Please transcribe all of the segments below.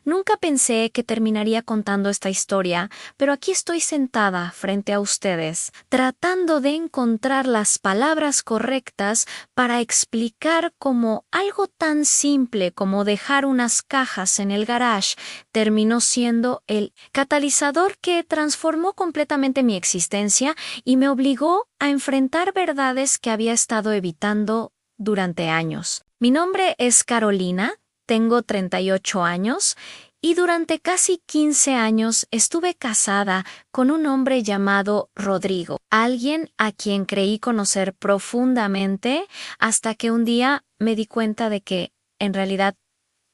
Nunca pensé que terminaría contando esta historia, pero aquí estoy sentada frente a ustedes, tratando de encontrar las palabras correctas para explicar cómo algo tan simple como dejar unas cajas en el garage terminó siendo el catalizador que transformó completamente mi existencia y me obligó a enfrentar verdades que había estado evitando durante años. Mi nombre es Carolina. Tengo 38 años y durante casi 15 años estuve casada con un hombre llamado Rodrigo, alguien a quien creí conocer profundamente hasta que un día me di cuenta de que, en realidad,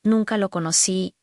nunca lo conocí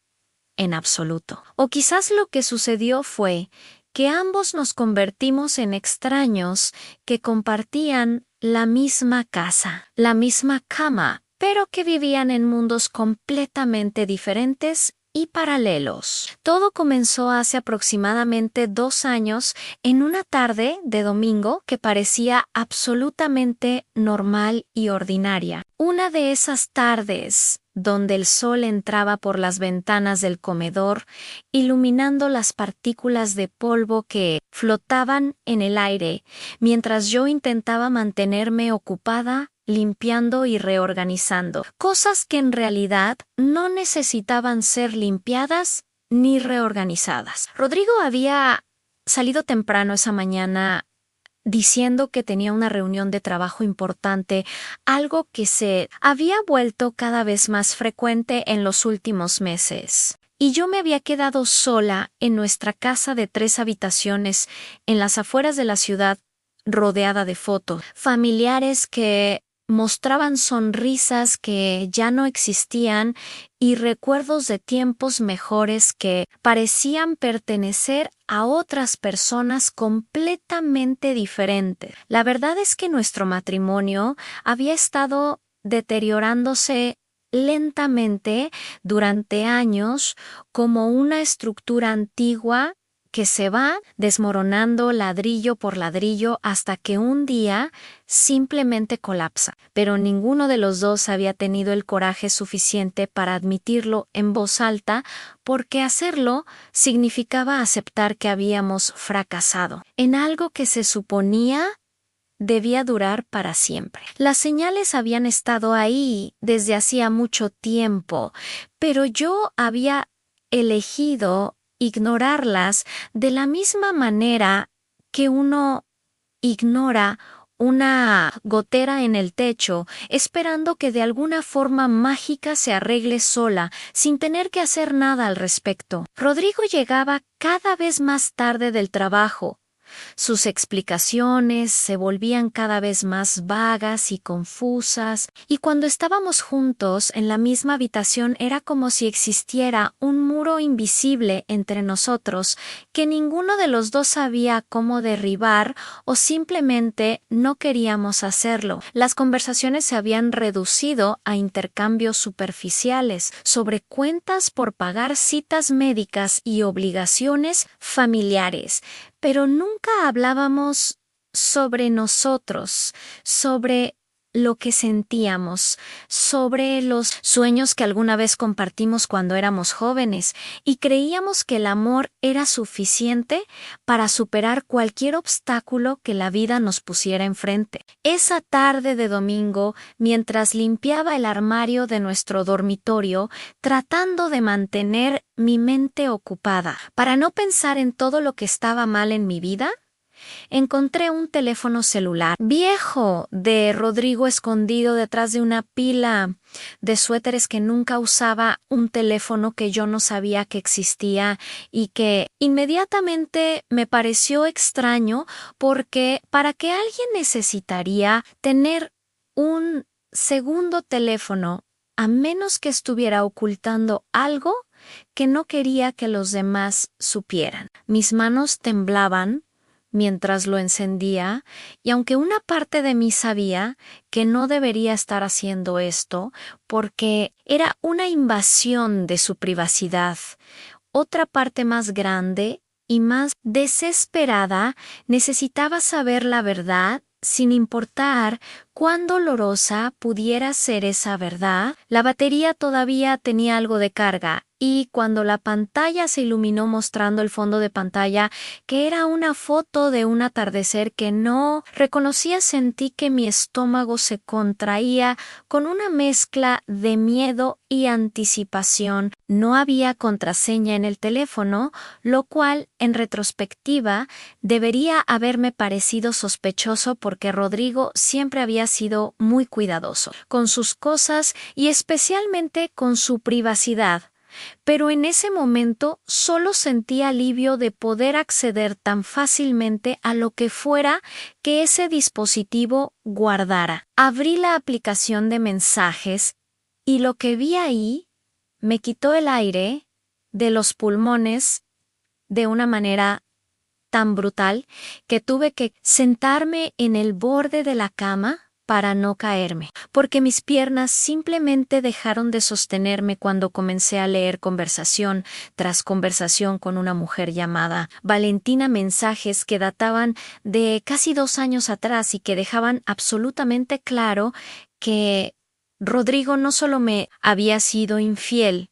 en absoluto. O quizás lo que sucedió fue que ambos nos convertimos en extraños que compartían la misma casa, la misma cama, pero que vivían en mundos completamente diferentes y paralelos. Todo comenzó hace aproximadamente 2 años en una tarde de domingo que parecía absolutamente normal y ordinaria. Una de esas tardes donde el sol entraba por las ventanas del comedor, iluminando las partículas de polvo que flotaban en el aire, mientras yo intentaba mantenerme ocupada limpiando y reorganizando, cosas que en realidad no necesitaban ser limpiadas ni reorganizadas. Rodrigo había salido temprano esa mañana diciendo que tenía una reunión de trabajo importante, algo que se había vuelto cada vez más frecuente en los últimos meses. Y yo me había quedado sola en nuestra casa de 3 habitaciones en las afueras de la ciudad, rodeada de fotos, familiares que mostraban sonrisas que ya no existían y recuerdos de tiempos mejores que parecían pertenecer a otras personas completamente diferentes. La verdad es que nuestro matrimonio había estado deteriorándose lentamente durante años como una estructura antigua que se va desmoronando ladrillo por ladrillo hasta que un día simplemente colapsa. Pero ninguno de los dos había tenido el coraje suficiente para admitirlo en voz alta, porque hacerlo significaba aceptar que habíamos fracasado en algo que se suponía debía durar para siempre. Las señales habían estado ahí desde hacía mucho tiempo, pero yo había elegido ignorarlas de la misma manera que uno ignora una gotera en el techo, esperando que de alguna forma mágica se arregle sola, sin tener que hacer nada al respecto. Rodrigo llegaba cada vez más tarde del trabajo. Sus explicaciones se volvían cada vez más vagas y confusas, y cuando estábamos juntos en la misma habitación era como si existiera un muro invisible entre nosotros que ninguno de los dos sabía cómo derribar o simplemente no queríamos hacerlo. Las conversaciones se habían reducido a intercambios superficiales sobre cuentas por pagar, citas médicas y obligaciones familiares, pero nunca hablábamos sobre nosotros, sobre lo que sentíamos, sobre los sueños que alguna vez compartimos cuando éramos jóvenes, y creíamos que el amor era suficiente para superar cualquier obstáculo que la vida nos pusiera enfrente. Esa tarde de domingo, mientras limpiaba el armario de nuestro dormitorio, tratando de mantener mi mente ocupada para no pensar en todo lo que estaba mal en mi vida, encontré un teléfono celular viejo de Rodrigo escondido detrás de una pila de suéteres que nunca usaba, un teléfono que yo no sabía que existía y que inmediatamente me pareció extraño porque ¿para qué alguien necesitaría tener un segundo teléfono a menos que estuviera ocultando algo que no quería que los demás supieran? Mis manos temblaban mientras lo encendía, y aunque una parte de mí sabía que no debería estar haciendo esto porque era una invasión de su privacidad, otra parte más grande y más desesperada necesitaba saber la verdad sin importar cuán dolorosa pudiera ser esa verdad. La batería todavía tenía algo de carga y cuando la pantalla se iluminó mostrando el fondo de pantalla, que era una foto de un atardecer que no reconocía, sentí que mi estómago se contraía con una mezcla de miedo y anticipación. No había contraseña en el teléfono, lo cual, en retrospectiva, debería haberme parecido sospechoso porque Rodrigo siempre había sido muy cuidadoso con sus cosas y especialmente con su privacidad. Pero en ese momento solo sentí alivio de poder acceder tan fácilmente a lo que fuera que ese dispositivo guardara. Abrí la aplicación de mensajes y lo que vi ahí me quitó el aire de los pulmones de una manera tan brutal que tuve que sentarme en el borde de la cama para no caerme, porque mis piernas simplemente dejaron de sostenerme cuando comencé a leer conversación tras conversación con una mujer llamada Valentina, mensajes que databan de casi 2 años atrás y que dejaban absolutamente claro que Rodrigo no solo me había sido infiel,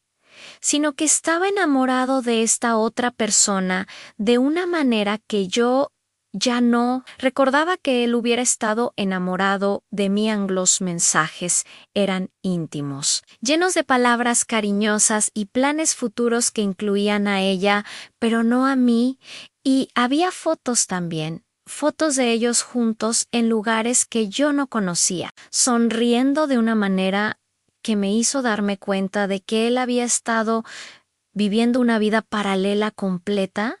sino que estaba enamorado de esta otra persona de una manera que yo ya no recordaba que él hubiera estado enamorado de mí. Los mensajes eran íntimos, llenos de palabras cariñosas y planes futuros que incluían a ella, pero no a mí, y había fotos también. Fotos de ellos juntos en lugares que yo no conocía, sonriendo de una manera que me hizo darme cuenta de que él había estado viviendo una vida paralela completa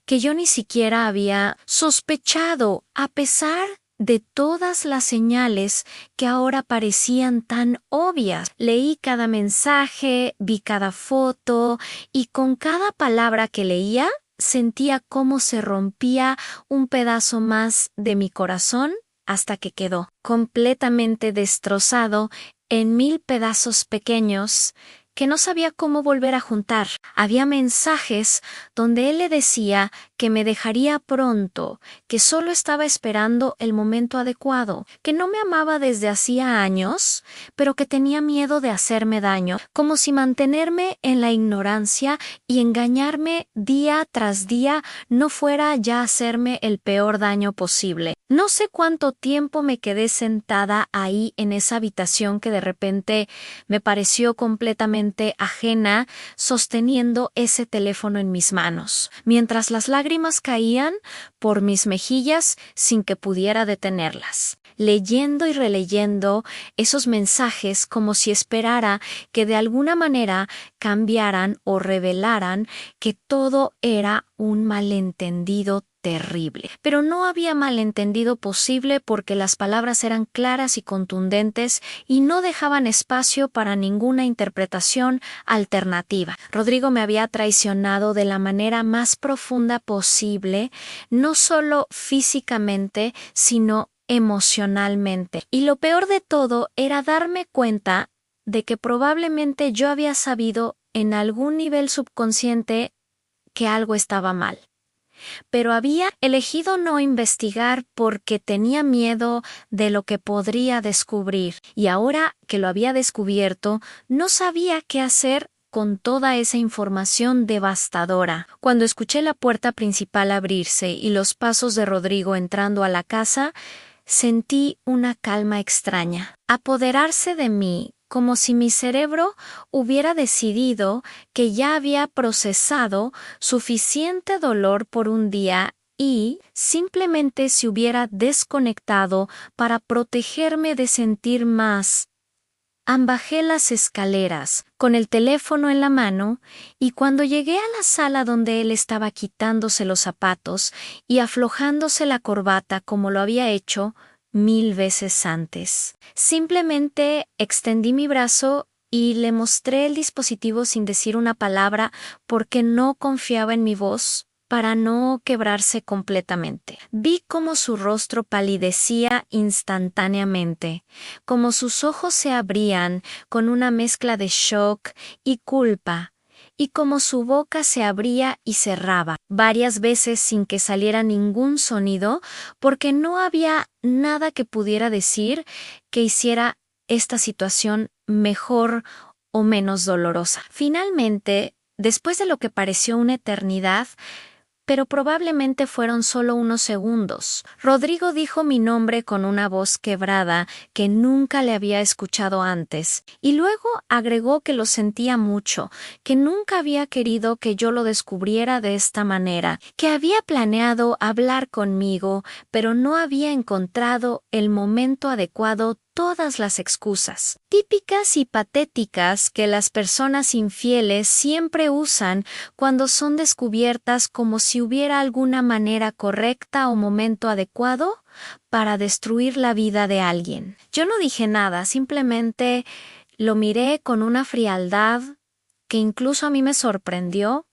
que yo ni siquiera había sospechado, a pesar de todas las señales que ahora parecían tan obvias. Leí cada mensaje, vi cada foto y con cada palabra que leía sentía cómo se rompía un pedazo más de mi corazón hasta que quedó completamente destrozado en 1000 pedazos pequeños que no sabía cómo volver a juntar. Había mensajes donde él le decía que me dejaría pronto, que solo estaba esperando el momento adecuado, que no me amaba desde hacía años, pero que tenía miedo de hacerme daño, como si mantenerme en la ignorancia y engañarme día tras día no fuera ya hacerme el peor daño posible. No sé cuánto tiempo me quedé sentada ahí en esa habitación que de repente me pareció completamente ajena, sosteniendo ese teléfono en mis manos, mientras las lágrimas caían por mis mejillas sin que pudiera detenerlas, leyendo y releyendo esos mensajes como si esperara que de alguna manera cambiaran o revelaran que todo era un malentendido terrible. Pero no había malentendido posible porque las palabras eran claras y contundentes y no dejaban espacio para ninguna interpretación alternativa. Rodrigo me había traicionado de la manera más profunda posible, no solo físicamente, sino emocionalmente. Y lo peor de todo era darme cuenta de que probablemente yo había sabido en algún nivel subconsciente que algo estaba mal. Pero había elegido no investigar porque tenía miedo de lo que podría descubrir, y ahora que lo había descubierto, no sabía qué hacer con toda esa información devastadora. Cuando escuché la puerta principal abrirse y los pasos de Rodrigo entrando a la casa, sentí una calma extraña apoderarse de mí, como si mi cerebro hubiera decidido que ya había procesado suficiente dolor por un día y simplemente se hubiera desconectado para protegerme de sentir más. Bajé las escaleras, con el teléfono en la mano, y cuando llegué a la sala donde él estaba quitándose los zapatos y aflojándose la corbata como lo había hecho 1000 veces antes, simplemente extendí mi brazo y le mostré el dispositivo sin decir una palabra porque no confiaba en mi voz para no quebrarse completamente. Vi cómo su rostro palidecía instantáneamente, como sus ojos se abrían con una mezcla de shock y culpa, y como su boca se abría y cerraba varias veces sin que saliera ningún sonido, porque no había nada que pudiera decir que hiciera esta situación mejor o menos dolorosa. Finalmente, después de lo que pareció una eternidad, pero probablemente fueron solo unos segundos, Rodrigo dijo mi nombre con una voz quebrada que nunca le había escuchado antes, y luego agregó que lo sentía mucho, que nunca había querido que yo lo descubriera de esta manera, que había planeado hablar conmigo, pero no había encontrado el momento adecuado. Todas las excusas, típicas y patéticas que las personas infieles siempre usan cuando son descubiertas, como si hubiera alguna manera correcta o momento adecuado para destruir la vida de alguien. Yo no dije nada, simplemente lo miré con una frialdad que incluso a mí me sorprendió,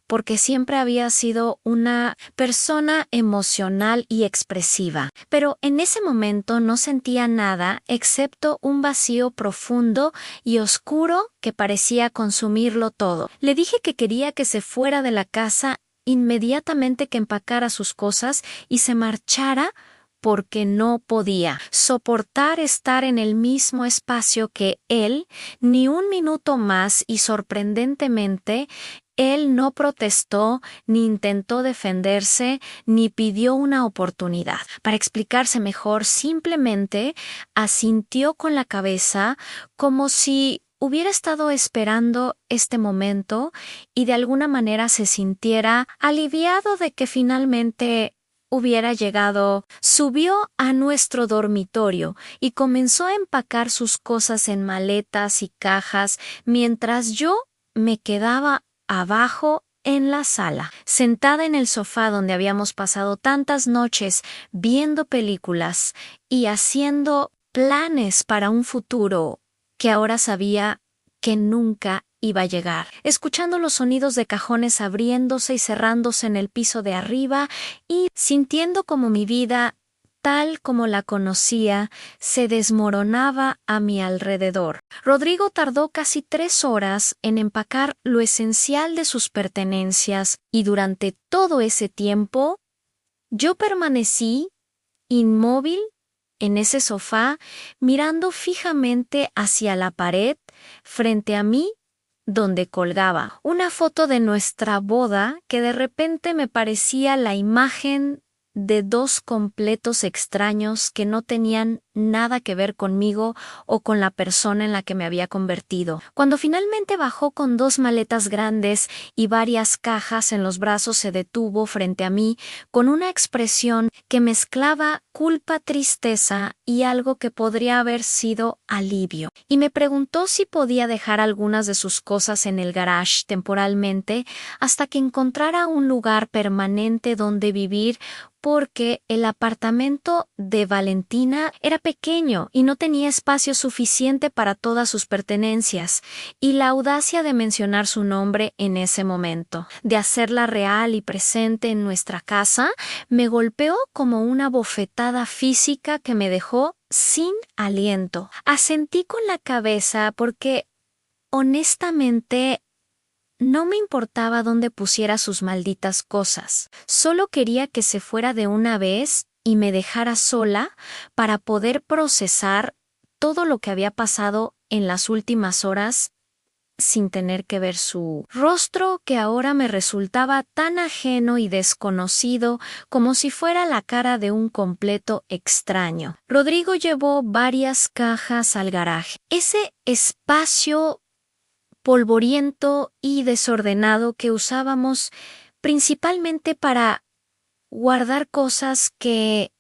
porque siempre había sido una persona emocional y expresiva. Pero en ese momento no sentía nada excepto un vacío profundo y oscuro que parecía consumirlo todo. Le dije que quería que se fuera de la casa inmediatamente, que empacara sus cosas y se marchara, porque no podía soportar estar en el mismo espacio que él ni un minuto más, y sorprendentemente, él no protestó, ni intentó defenderse, ni pidió una oportunidad para explicarse mejor. Simplemente asintió con la cabeza, como si hubiera estado esperando este momento y de alguna manera se sintiera aliviado de que finalmente hubiera llegado. Subió a nuestro dormitorio y comenzó a empacar sus cosas en maletas y cajas, mientras yo me quedaba abajo en la sala, sentada en el sofá donde habíamos pasado tantas noches viendo películas y haciendo planes para un futuro que ahora sabía que nunca iba a llegar, escuchando los sonidos de cajones abriéndose y cerrándose en el piso de arriba y sintiendo como mi vida, tal como la conocía, se desmoronaba a mi alrededor. Rodrigo tardó casi 3 horas en empacar lo esencial de sus pertenencias, y durante todo ese tiempo yo permanecí inmóvil en ese sofá, mirando fijamente hacia la pared frente a mí, donde colgaba una foto de nuestra boda que de repente me parecía la imagen de 2 completos extraños que no tenían nada que ver conmigo o con la persona en la que me había convertido. Cuando finalmente bajó con 2 maletas grandes y varias cajas en los brazos, se detuvo frente a mí con una expresión que mezclaba culpa, tristeza y algo que podría haber sido alivio, y me preguntó si podía dejar algunas de sus cosas en el garage temporalmente hasta que encontrara un lugar permanente donde vivir, porque el apartamento de Valentina era pequeño y no tenía espacio suficiente para todas sus pertenencias, y la audacia de mencionar su nombre en ese momento, de hacerla real y presente en nuestra casa, me golpeó como una bofetada física que me dejó sin aliento. Asentí con la cabeza porque, honestamente, no me importaba dónde pusiera sus malditas cosas. Solo quería que se fuera de una vez y me dejara sola para poder procesar todo lo que había pasado en las últimas horas sin tener que ver su rostro, que ahora me resultaba tan ajeno y desconocido como si fuera la cara de un completo extraño. Rodrigo llevó varias cajas al garaje. Ese espacio polvoriento y desordenado que usábamos principalmente para guardar cosas que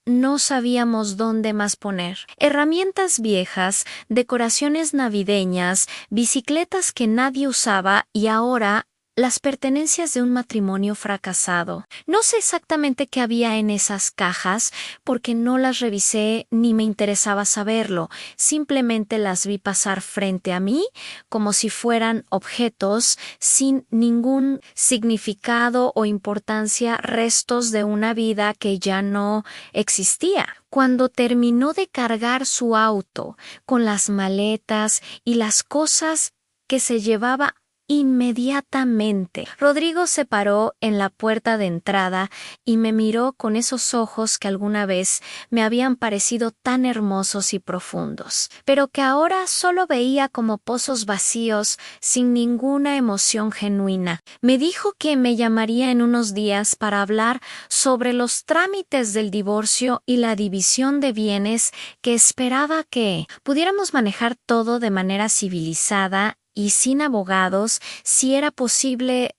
no sabíamos dónde más poner. Herramientas viejas, decoraciones navideñas, bicicletas que nadie usaba y ahora las pertenencias de un matrimonio fracasado. No sé exactamente qué había en esas cajas, porque no las revisé ni me interesaba saberlo. Simplemente las vi pasar frente a mí como si fueran objetos sin ningún significado o importancia, restos de una vida que ya no existía. Cuando terminó de cargar su auto con las maletas y las cosas que se llevaba inmediatamente. Rodrigo se paró en la puerta de entrada y me miró con esos ojos que alguna vez me habían parecido tan hermosos y profundos, pero que ahora solo veía como pozos vacíos sin ninguna emoción genuina. Me dijo que me llamaría en unos días para hablar sobre los trámites del divorcio y la división de bienes, que esperaba que pudiéramos manejar todo de manera civilizada y sin abogados, si era posible,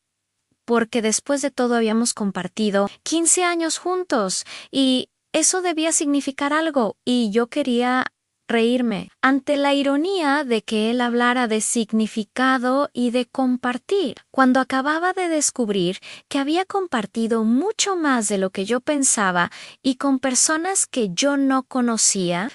porque después de todo habíamos compartido 15 años juntos y eso debía significar algo, y yo quería reírme ante la ironía de que él hablara de significado y de compartir, cuando acababa de descubrir que había compartido mucho más de lo que yo pensaba y con personas que yo no conocía.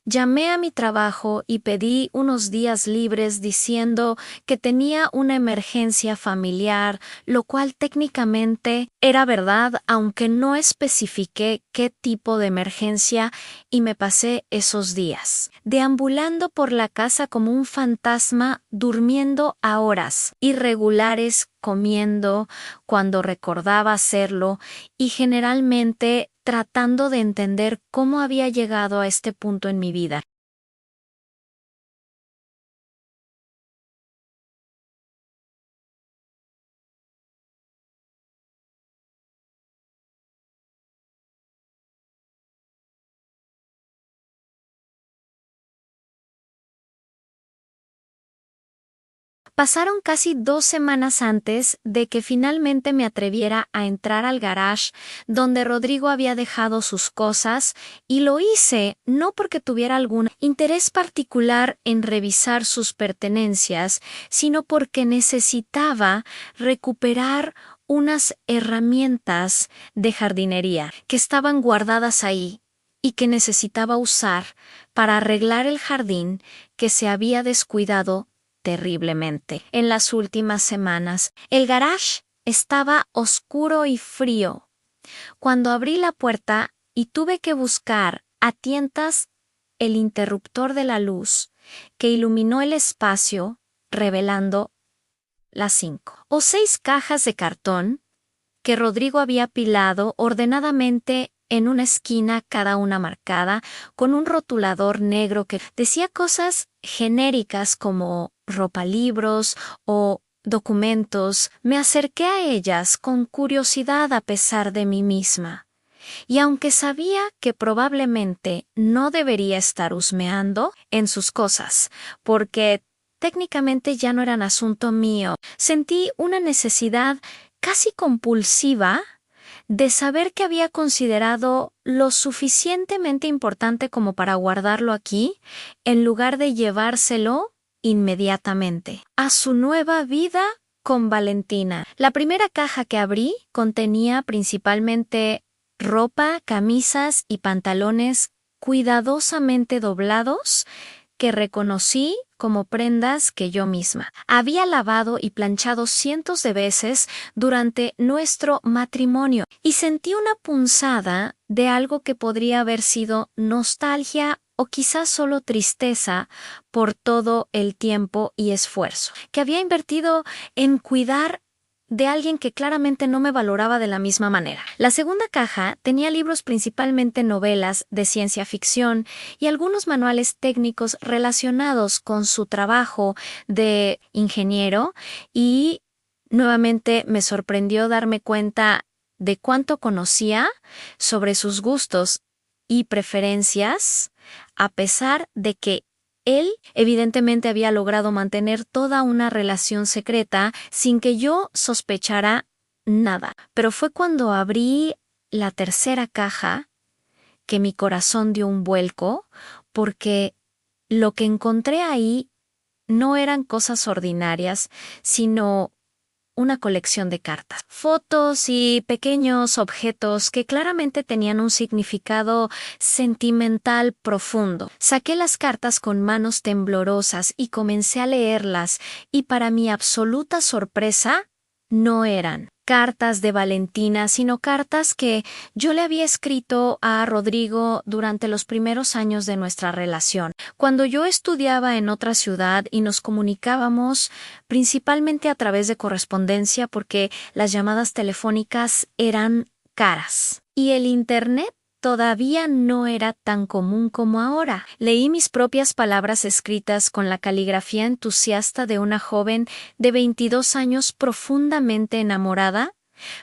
Llamé a mi trabajo y pedí unos días libres diciendo que tenía una emergencia familiar, lo cual técnicamente era verdad, aunque no especifiqué qué tipo de emergencia, y me pasé esos días deambulando por la casa como un fantasma, durmiendo a horas irregulares, comiendo cuando recordaba hacerlo y generalmente tratando de entender cómo había llegado a este punto en mi vida. Pasaron casi 2 semanas antes de que finalmente me atreviera a entrar al garage donde Rodrigo había dejado sus cosas, y lo hice no porque tuviera algún interés particular en revisar sus pertenencias, sino porque necesitaba recuperar unas herramientas de jardinería que estaban guardadas ahí y que necesitaba usar para arreglar el jardín que se había descuidado terriblemente en las últimas semanas. El garage estaba oscuro y frío. Cuando abrí la puerta y tuve que buscar a tientas el interruptor de la luz que iluminó el espacio, revelando las 5 o 6 cajas de cartón que Rodrigo había apilado ordenadamente en una esquina, cada una marcada con un rotulador negro que decía cosas genéricas como ropalibros o documentos. Me acerqué a ellas con curiosidad a pesar de mí misma, y aunque sabía que probablemente no debería estar husmeando en sus cosas, porque técnicamente ya no eran asunto mío, sentí una necesidad casi compulsiva de saber que había considerado lo suficientemente importante como para guardarlo aquí, en lugar de llevárselo inmediatamente a su nueva vida con Valentina. La primera caja que abrí contenía principalmente ropa, camisas y pantalones cuidadosamente doblados que reconocí como prendas que yo misma había lavado y planchado cientos de veces durante nuestro matrimonio, y sentí una punzada de algo que podría haber sido nostalgia o quizás solo tristeza por todo el tiempo y esfuerzo que había invertido en cuidar de alguien que claramente no me valoraba de la misma manera. La segunda caja tenía libros, principalmente novelas de ciencia ficción y algunos manuales técnicos relacionados con su trabajo de ingeniero, y nuevamente me sorprendió darme cuenta de cuánto conocía sobre sus gustos y preferencias, a pesar de que Él evidentemente había logrado mantener toda una relación secreta sin que yo sospechara nada. Pero fue cuando abrí la tercera caja que mi corazón dio un vuelco, porque lo que encontré ahí no eran cosas ordinarias, sino una colección de cartas, fotos y pequeños objetos que claramente tenían un significado sentimental profundo. Saqué las cartas con manos temblorosas y comencé a leerlas, y para mi absoluta sorpresa, no eran cartas de Valentina, sino cartas que yo le había escrito a Rodrigo durante los primeros años de nuestra relación, cuando yo estudiaba en otra ciudad y nos comunicábamos principalmente a través de correspondencia porque las llamadas telefónicas eran caras. Y el Internet todavía no era tan común como ahora. Leí mis propias palabras escritas con la caligrafía entusiasta de una joven de 22 años profundamente enamorada,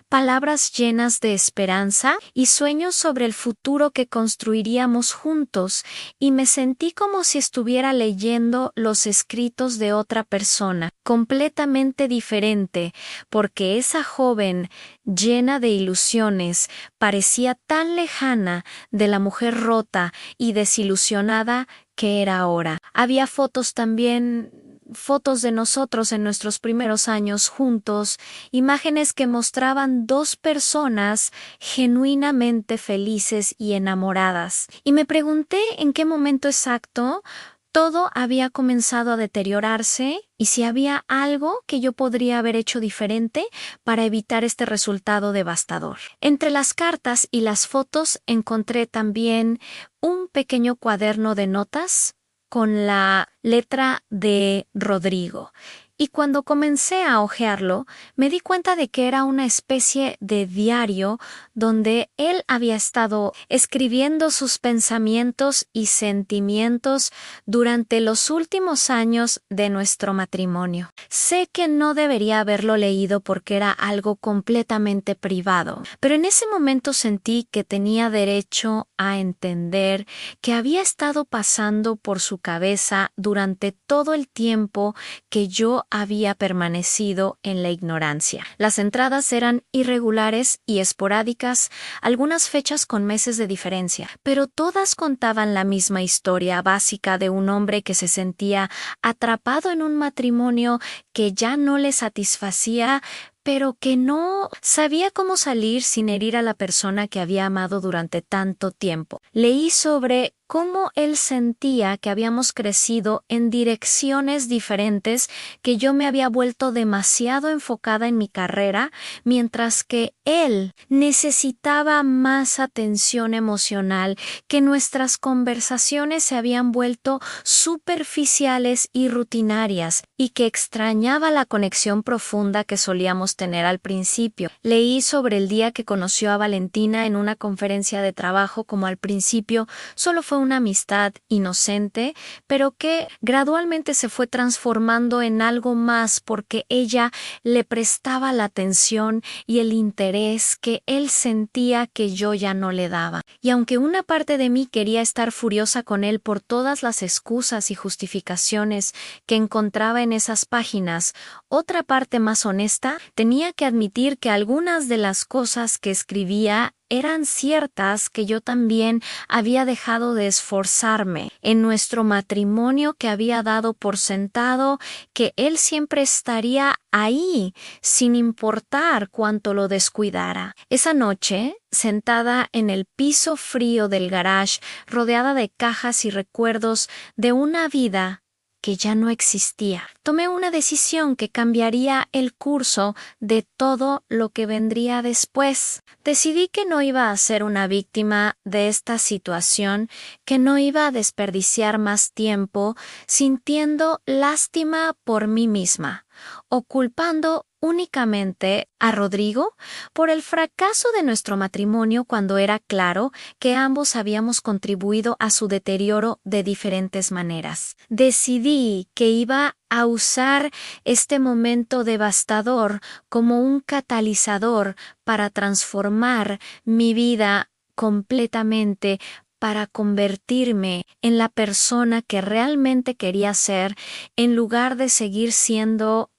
palabras llenas de esperanza y sueños sobre el futuro que construiríamos juntos, y me sentí como si estuviera leyendo los escritos de otra persona, completamente diferente, porque esa joven, llena de ilusiones, parecía tan lejana de la mujer rota y desilusionada que era ahora. Había fotos también, fotos de nosotros en nuestros primeros años juntos, imágenes que mostraban dos personas genuinamente felices y enamoradas. Y me pregunté en qué momento exacto todo había comenzado a deteriorarse y si había algo que yo podría haber hecho diferente para evitar este resultado devastador. Entre las cartas y las fotos encontré también un pequeño cuaderno de notas con la letra de Rodrigo. Y cuando comencé a hojearlo, me di cuenta de que era una especie de diario donde él había estado escribiendo sus pensamientos y sentimientos durante los últimos años de nuestro matrimonio. Sé que no debería haberlo leído porque era algo completamente privado, pero en ese momento sentí que tenía derecho a entender que había estado pasando por su cabeza durante todo el tiempo que yo había permanecido en la ignorancia. Las entradas eran irregulares y esporádicas, algunas fechas con meses de diferencia, pero todas contaban la misma historia básica de un hombre que se sentía atrapado en un matrimonio que ya no le satisfacía, pero que no sabía cómo salir sin herir a la persona que había amado durante tanto tiempo. Leí sobre cómo él sentía que habíamos crecido en direcciones diferentes, que yo me había vuelto demasiado enfocada en mi carrera, mientras que él necesitaba más atención emocional, que nuestras conversaciones se habían vuelto superficiales y rutinarias, y que extrañaba la conexión profunda que solíamos tener al principio. Leí sobre el día que conoció a Valentina en una conferencia de trabajo, como al principio solo fue una amistad inocente, pero que gradualmente se fue transformando en algo más porque ella le prestaba la atención y el interés que él sentía que yo ya no le daba. Y aunque una parte de mí quería estar furiosa con él por todas las excusas y justificaciones que encontraba en esas páginas, otra parte más honesta tenía que admitir que algunas de las cosas que escribía eran ciertas, que yo también había dejado de esforzarme en nuestro matrimonio, que había dado por sentado que él siempre estaría ahí, sin importar cuánto lo descuidara. Esa noche, sentada en el piso frío del garage, rodeada de cajas y recuerdos de una vida que ya no existía, tomé una decisión que cambiaría el curso de todo lo que vendría después. Decidí que no iba a ser una víctima de esta situación, que no iba a desperdiciar más tiempo sintiendo lástima por mí misma, o culpando únicamente a Rodrigo por el fracaso de nuestro matrimonio, cuando era claro que ambos habíamos contribuido a su deterioro de diferentes maneras. Decidí que iba a usar este momento devastador como un catalizador para transformar mi vida completamente, para convertirme en la persona que realmente quería ser, en lugar de seguir siendo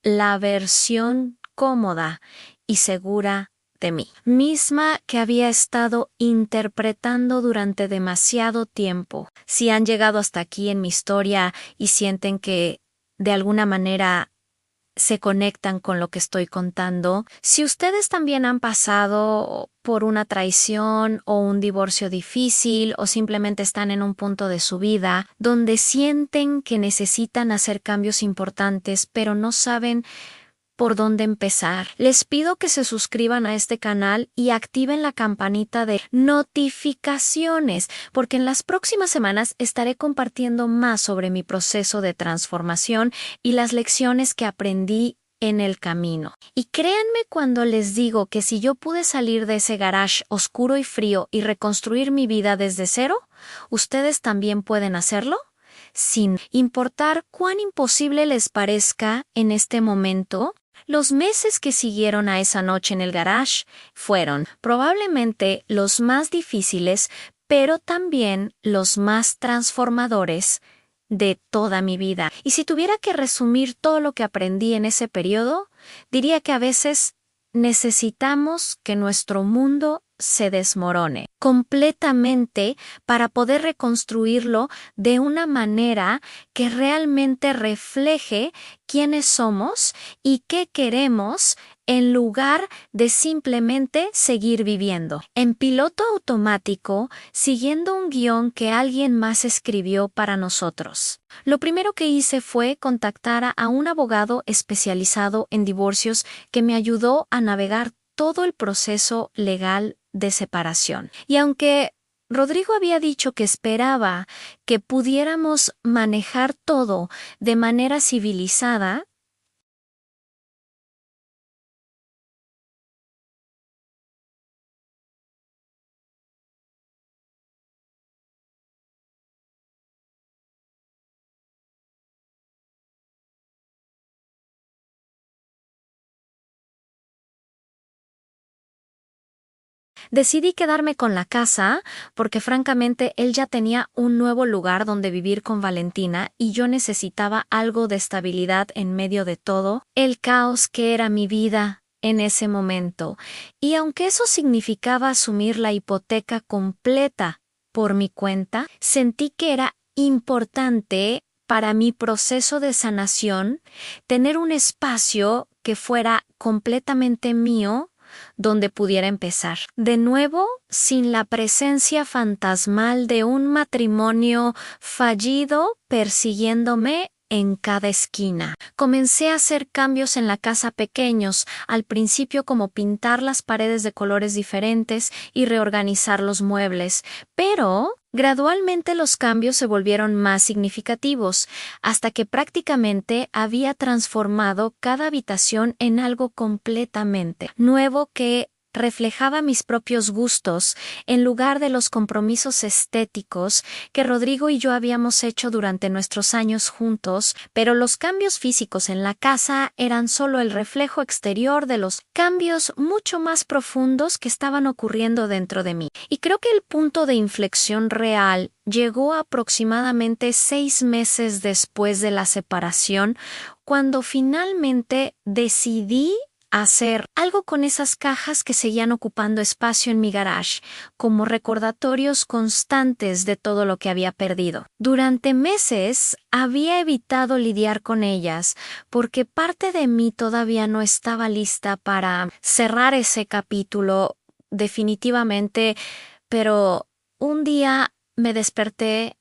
la versión cómoda y segura de mí, misma que había estado interpretando durante demasiado tiempo. Si han llegado hasta aquí en mi historia y sienten que de alguna manera se conectan con lo que estoy contando, si ustedes también han pasado por una traición o un divorcio difícil o simplemente están en un punto de su vida donde sienten que necesitan hacer cambios importantes pero no saben por dónde empezar, les pido que se suscriban a este canal y activen la campanita de notificaciones, porque en las próximas semanas estaré compartiendo más sobre mi proceso de transformación y las lecciones que aprendí en el camino. Y créanme cuando les digo que si yo pude salir de ese garage oscuro y frío y reconstruir mi vida desde cero, ¿ustedes también pueden hacerlo? Sin importar cuán imposible les parezca en este momento, los meses que siguieron a esa noche en el garage fueron probablemente los más difíciles, pero también los más transformadores de toda mi vida. Y si tuviera que resumir todo lo que aprendí en ese periodo, diría que a veces necesitamos que nuestro mundo se desmorone completamente para poder reconstruirlo de una manera que realmente refleje quiénes somos y qué queremos en lugar de simplemente seguir viviendo en piloto automático, siguiendo un guión que alguien más escribió para nosotros. Lo primero que hice fue contactar a un abogado especializado en divorcios que me ayudó a navegar todo el proceso legal de separación. Y aunque Rodrigo había dicho que esperaba que pudiéramos manejar todo de manera civilizada, decidí quedarme con la casa porque francamente él ya tenía un nuevo lugar donde vivir con Valentina y yo necesitaba algo de estabilidad en medio de todo el caos que era mi vida en ese momento. Y aunque eso significaba asumir la hipoteca completa por mi cuenta, sentí que era importante para mi proceso de sanación tener un espacio que fuera completamente mío donde pudiera empezar. De nuevo, sin la presencia fantasmal de un matrimonio fallido persiguiéndome en cada esquina. Comencé a hacer cambios en la casa pequeños, al principio como pintar las paredes de colores diferentes y reorganizar los muebles, pero gradualmente los cambios se volvieron más significativos, hasta que prácticamente había transformado cada habitación en algo completamente nuevo que reflejaba mis propios gustos en lugar de los compromisos estéticos que Rodrigo y yo habíamos hecho durante nuestros años juntos, pero los cambios físicos en la casa eran solo el reflejo exterior de los cambios mucho más profundos que estaban ocurriendo dentro de mí. Y creo que el punto de inflexión real llegó aproximadamente 6 meses después de la separación, cuando finalmente decidí hacer algo con esas cajas que seguían ocupando espacio en mi garage, como recordatorios constantes de todo lo que había perdido. Durante meses había evitado lidiar con ellas, porque parte de mí todavía no estaba lista para cerrar ese capítulo definitivamente, pero un día me desperté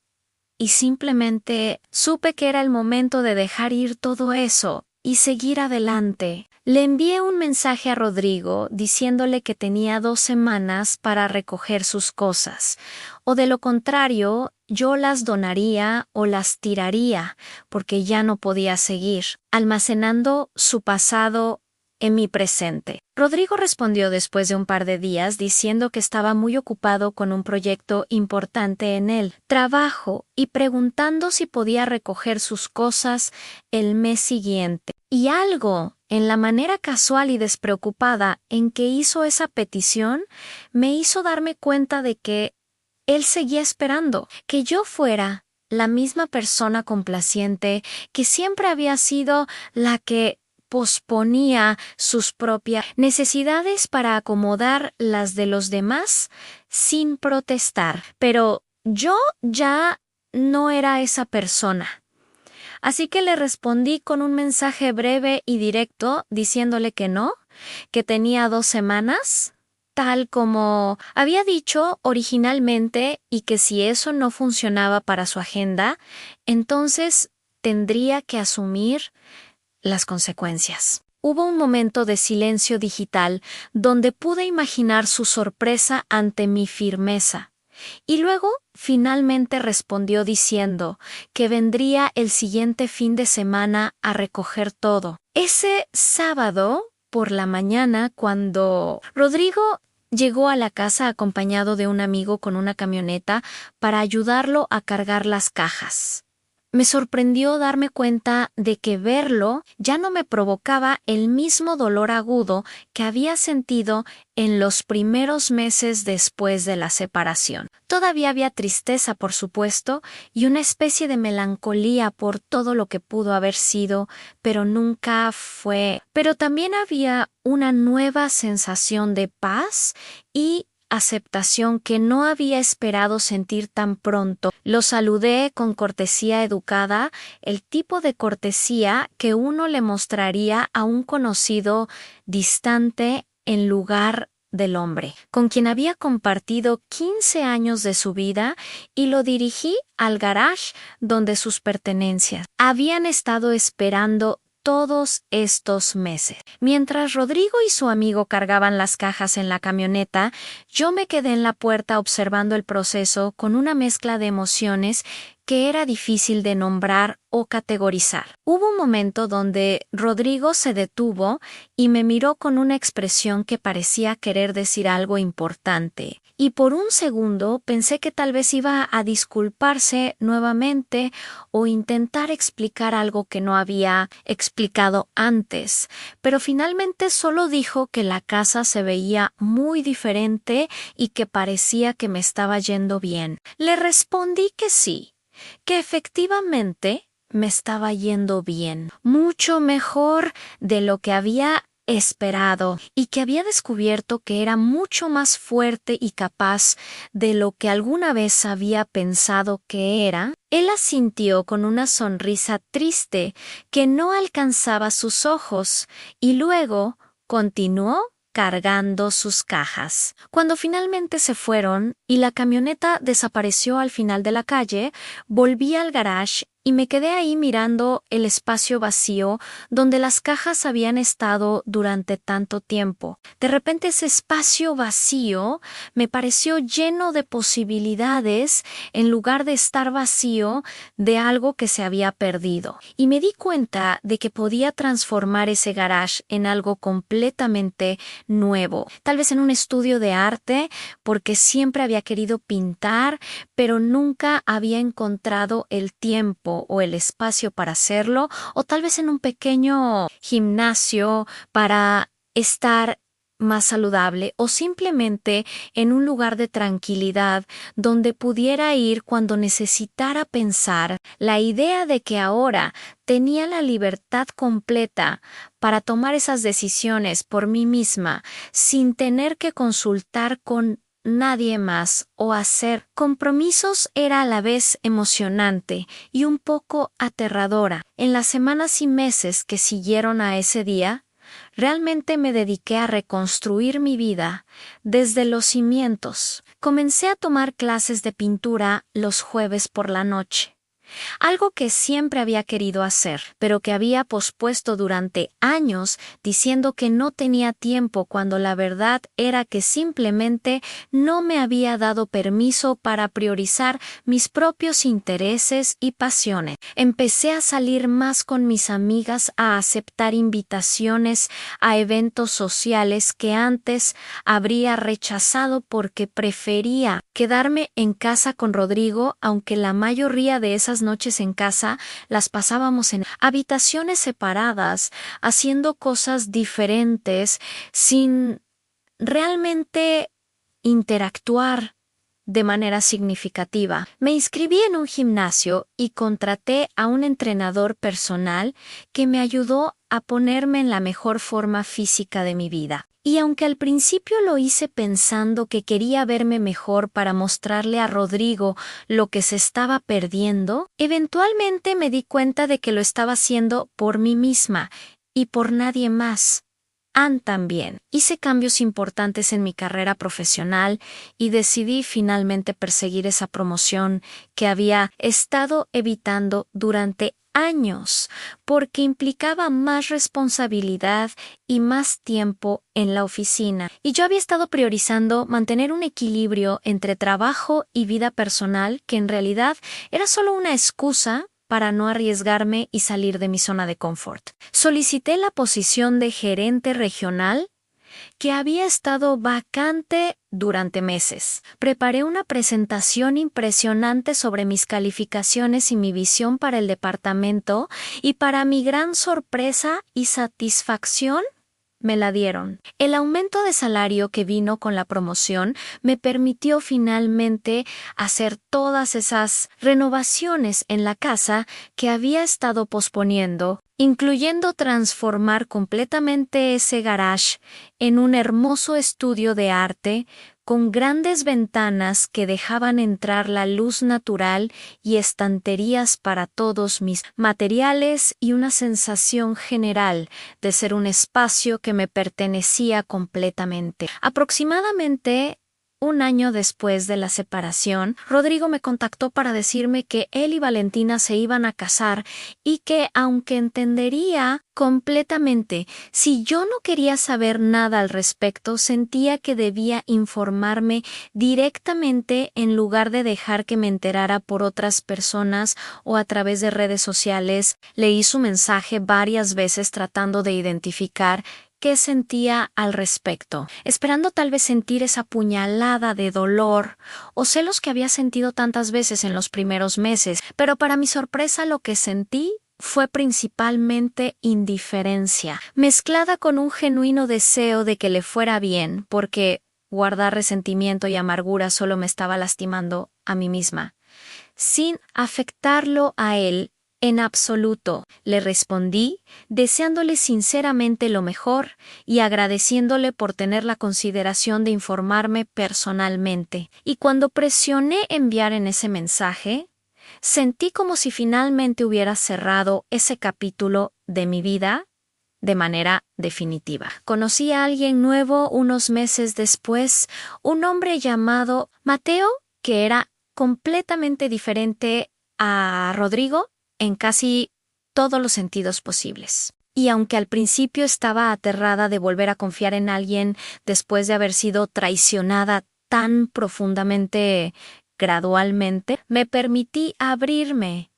y simplemente supe que era el momento de dejar ir todo eso y seguir adelante. Le envié un mensaje a Rodrigo diciéndole que tenía 2 semanas para recoger sus cosas, o de lo contrario, yo las donaría o las tiraría, porque ya no podía seguir, almacenando su pasado en mi presente. Rodrigo respondió después de un par de días diciendo que estaba muy ocupado con un proyecto importante en el trabajo y preguntando si podía recoger sus cosas el mes siguiente. Y algo en la manera casual y despreocupada en que hizo esa petición me hizo darme cuenta de que él seguía esperando que yo fuera la misma persona complaciente que siempre había sido la que posponía sus propias necesidades para acomodar las de los demás sin protestar. Pero yo ya no era esa persona. Así que le respondí con un mensaje breve y directo diciéndole que no, que tenía 2 semanas, tal como había dicho originalmente, y que si eso no funcionaba para su agenda, entonces tendría que asumir las consecuencias. Hubo un momento de silencio digital donde pude imaginar su sorpresa ante mi firmeza. Y luego finalmente respondió diciendo que vendría el siguiente fin de semana a recoger todo. Ese sábado, por la mañana, cuando Rodrigo llegó a la casa acompañado de un amigo con una camioneta para ayudarlo a cargar las cajas. Me sorprendió darme cuenta de que verlo ya no me provocaba el mismo dolor agudo que había sentido en los primeros meses después de la separación. Todavía había tristeza, por supuesto, y una especie de melancolía por todo lo que pudo haber sido, pero nunca fue. Pero también había una nueva sensación de paz y aceptación que no había esperado sentir tan pronto. Lo saludé con cortesía educada, el tipo de cortesía que uno le mostraría a un conocido distante en lugar del hombre, con quien había compartido 15 años de su vida, y lo dirigí al garage donde sus pertenencias habían estado esperando todos estos meses. Mientras Rodrigo y su amigo cargaban las cajas en la camioneta, yo me quedé en la puerta observando el proceso con una mezcla de emociones que era difícil de nombrar o categorizar. Hubo un momento donde Rodrigo se detuvo y me miró con una expresión que parecía querer decir algo importante, y por un segundo pensé que tal vez iba a disculparse nuevamente o intentar explicar algo que no había explicado antes, pero finalmente solo dijo que la casa se veía muy diferente y que parecía que me estaba yendo bien. Le respondí que sí, que efectivamente me estaba yendo bien, mucho mejor de lo que había esperado, y que había descubierto que era mucho más fuerte y capaz de lo que alguna vez había pensado que era. Él asintió con una sonrisa triste que no alcanzaba sus ojos, y luego continuó cargando sus cajas. Cuando finalmente se fueron y la camioneta desapareció al final de la calle, volví al garage y me quedé ahí mirando el espacio vacío donde las cajas habían estado durante tanto tiempo. De repente ese espacio vacío me pareció lleno de posibilidades en lugar de estar vacío de algo que se había perdido. Y me di cuenta de que podía transformar ese garage en algo completamente nuevo. Tal vez en un estudio de arte, porque siempre había querido pintar, pero nunca había encontrado el tiempo o el espacio para hacerlo, o tal vez en un pequeño gimnasio para estar más saludable, o simplemente en un lugar de tranquilidad donde pudiera ir cuando necesitara pensar. La idea de que ahora tenía la libertad completa para tomar esas decisiones por mí misma sin tener que consultar con nadie más o hacer compromisos era a la vez emocionante y un poco aterradora. En las semanas y meses que siguieron a ese día, realmente me dediqué a reconstruir mi vida desde los cimientos. Comencé a tomar clases de pintura los jueves por la noche. Algo que siempre había querido hacer, pero que había pospuesto durante años diciendo que no tenía tiempo, cuando la verdad era que simplemente no me había dado permiso para priorizar mis propios intereses y pasiones. Empecé a salir más con mis amigas, a aceptar invitaciones a eventos sociales que antes habría rechazado porque prefería quedarme en casa con Rodrigo, aunque la mayoría de esas noches en casa las pasábamos en habitaciones separadas, haciendo cosas diferentes, sin realmente interactuar de manera significativa. Me inscribí en un gimnasio y contraté a un entrenador personal que me ayudó a ponerme en la mejor forma física de mi vida. Y aunque al principio lo hice pensando que quería verme mejor para mostrarle a Rodrigo lo que se estaba perdiendo, eventualmente me di cuenta de que lo estaba haciendo por mí misma y por nadie más. Ann también. Hice cambios importantes en mi carrera profesional y decidí finalmente perseguir esa promoción que había estado evitando durante años, porque implicaba más responsabilidad y más tiempo en la oficina. Y yo había estado priorizando mantener un equilibrio entre trabajo y vida personal que en realidad era solo una excusa para no arriesgarme y salir de mi zona de confort. Solicité la posición de gerente regional que había estado vacante durante meses. Preparé una presentación impresionante sobre mis calificaciones y mi visión para el departamento y para mi gran sorpresa y satisfacción, me la dieron. El aumento de salario que vino con la promoción me permitió finalmente hacer todas esas renovaciones en la casa que había estado posponiendo, incluyendo transformar completamente ese garage en un hermoso estudio de arte con grandes ventanas que dejaban entrar la luz natural y estanterías para todos mis materiales y una sensación general de ser un espacio que me pertenecía completamente. Aproximadamente un año después de la separación, Rodrigo me contactó para decirme que él y Valentina se iban a casar y que, aunque entendería completamente si yo no quería saber nada al respecto, sentía que debía informarme directamente en lugar de dejar que me enterara por otras personas o a través de redes sociales. Leí su mensaje varias veces tratando de identificar qué sentía al respecto, esperando tal vez sentir esa puñalada de dolor o celos que había sentido tantas veces en los primeros meses, pero para mi sorpresa lo que sentí fue principalmente indiferencia, mezclada con un genuino deseo de que le fuera bien, porque guardar resentimiento y amargura solo me estaba lastimando a mí misma. Sin afectarlo a él en absoluto, le respondí, deseándole sinceramente lo mejor y agradeciéndole por tener la consideración de informarme personalmente. Y cuando presioné enviar en ese mensaje, sentí como si finalmente hubiera cerrado ese capítulo de mi vida de manera definitiva. Conocí a alguien nuevo unos meses después, un hombre llamado Mateo, que era completamente diferente a Rodrigo en casi todos los sentidos posibles. Y aunque al principio estaba aterrada de volver a confiar en alguien después de haber sido traicionada tan profundamente, gradualmente, me permití abrirme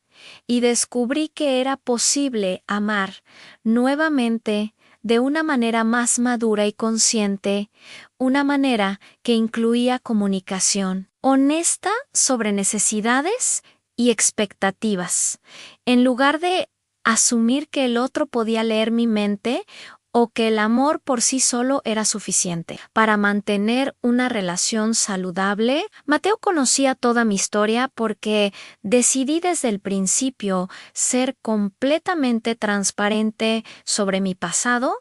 y descubrí que era posible amar nuevamente de una manera más madura y consciente, una manera que incluía comunicación honesta sobre necesidades y expectativas, en lugar de asumir que el otro podía leer mi mente o que el amor por sí solo era suficiente. Para mantener una relación saludable, Mateo conocía toda mi historia porque decidí desde el principio ser completamente transparente sobre mi pasado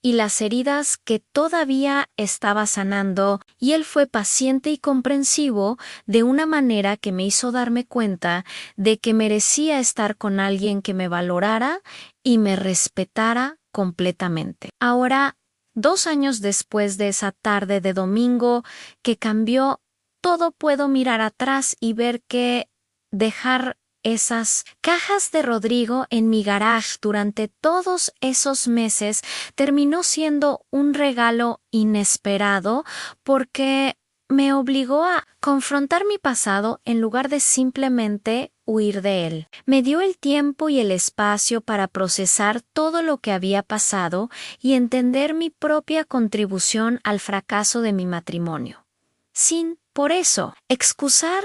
y las heridas que todavía estaba sanando, y él fue paciente y comprensivo de una manera que me hizo darme cuenta de que merecía estar con alguien que me valorara y me respetara completamente. Ahora, 2 años después de esa tarde de domingo que cambió todo, puedo mirar atrás y ver que dejar esas cajas de Rodrigo en mi garage durante todos esos meses terminó siendo un regalo inesperado porque me obligó a confrontar mi pasado en lugar de simplemente huir de él. Me dio el tiempo y el espacio para procesar todo lo que había pasado y entender mi propia contribución al fracaso de mi matrimonio, sin, por eso, excusar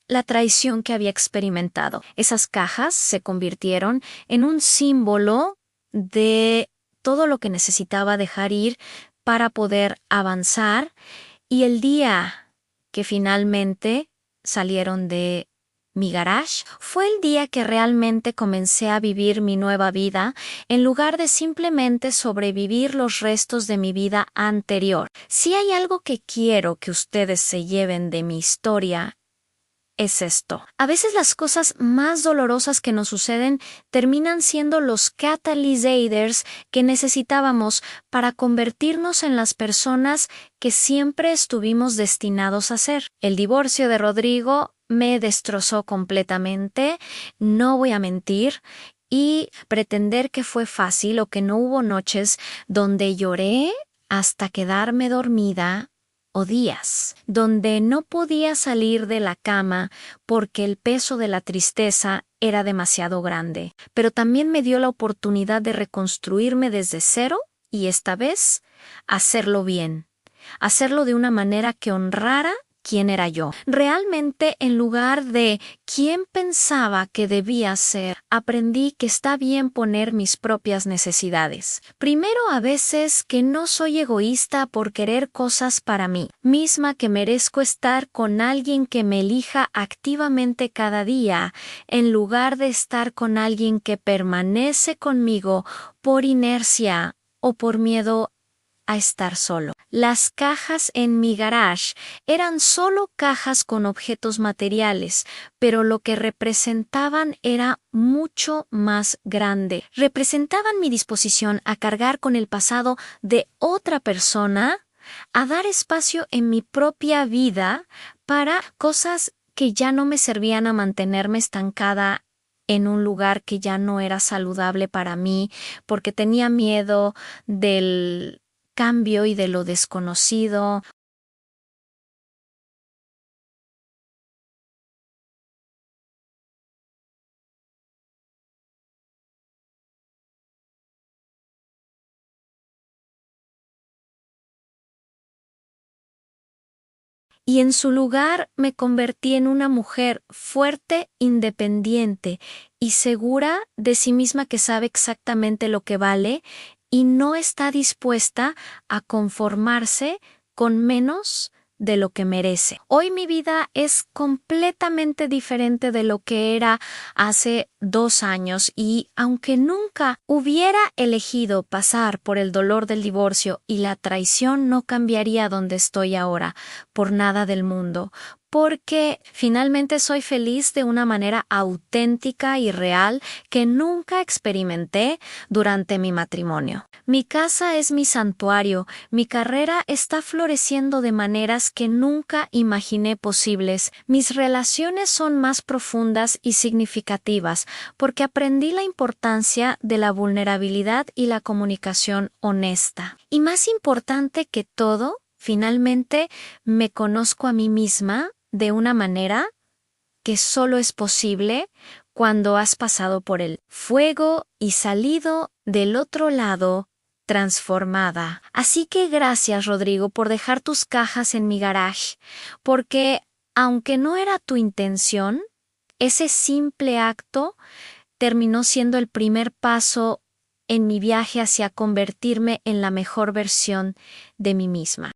la traición que había experimentado. Esas cajas se convirtieron en un símbolo de todo lo que necesitaba dejar ir para poder avanzar, y el día que finalmente salieron de mi garage, fue el día que realmente comencé a vivir mi nueva vida en lugar de simplemente sobrevivir los restos de mi vida anterior. Si hay algo que quiero que ustedes se lleven de mi historia, es esto. A veces las cosas más dolorosas que nos suceden terminan siendo los catalyzers que necesitábamos para convertirnos en las personas que siempre estuvimos destinados a ser. El divorcio de Rodrigo me destrozó completamente, no voy a mentir, y pretender que fue fácil o que no hubo noches donde lloré hasta quedarme dormida o días, donde no podía salir de la cama porque el peso de la tristeza era demasiado grande, pero también me dio la oportunidad de reconstruirme desde cero y esta vez hacerlo bien, hacerlo de una manera que honrara quién era yo. Realmente, en lugar de quién pensaba que debía ser, aprendí que está bien poner mis propias necesidades. Primero, a veces que no soy egoísta por querer cosas para mí, misma que merezco estar con alguien que me elija activamente cada día, en lugar de estar con alguien que permanece conmigo por inercia o por miedo a estar solo. Las cajas en mi garage eran solo cajas con objetos materiales, pero lo que representaban era mucho más grande. Representaban mi disposición a cargar con el pasado de otra persona, a dar espacio en mi propia vida para cosas que ya no me servían a mantenerme estancada en un lugar que ya no era saludable para mí, porque tenía miedo del cambio y de lo desconocido. Y en su lugar me convertí en una mujer fuerte, independiente y segura de sí misma que sabe exactamente lo que vale y no está dispuesta a conformarse con menos de lo que merece. Hoy mi vida es completamente diferente de lo que era hace 2 años y aunque nunca hubiera elegido pasar por el dolor del divorcio y la traición, no cambiaría donde estoy ahora por nada del mundo, porque finalmente soy feliz de una manera auténtica y real que nunca experimenté durante mi matrimonio. Mi casa es mi santuario, mi carrera está floreciendo de maneras que nunca imaginé posibles, mis relaciones son más profundas y significativas porque aprendí la importancia de la vulnerabilidad y la comunicación honesta. Y más importante que todo, finalmente me conozco a mí misma de una manera que solo es posible cuando has pasado por el fuego y salido del otro lado transformada. Así que gracias, Rodrigo, por dejar tus cajas en mi garage, porque aunque no era tu intención, ese simple acto terminó siendo el primer paso en mi viaje hacia convertirme en la mejor versión de mí misma.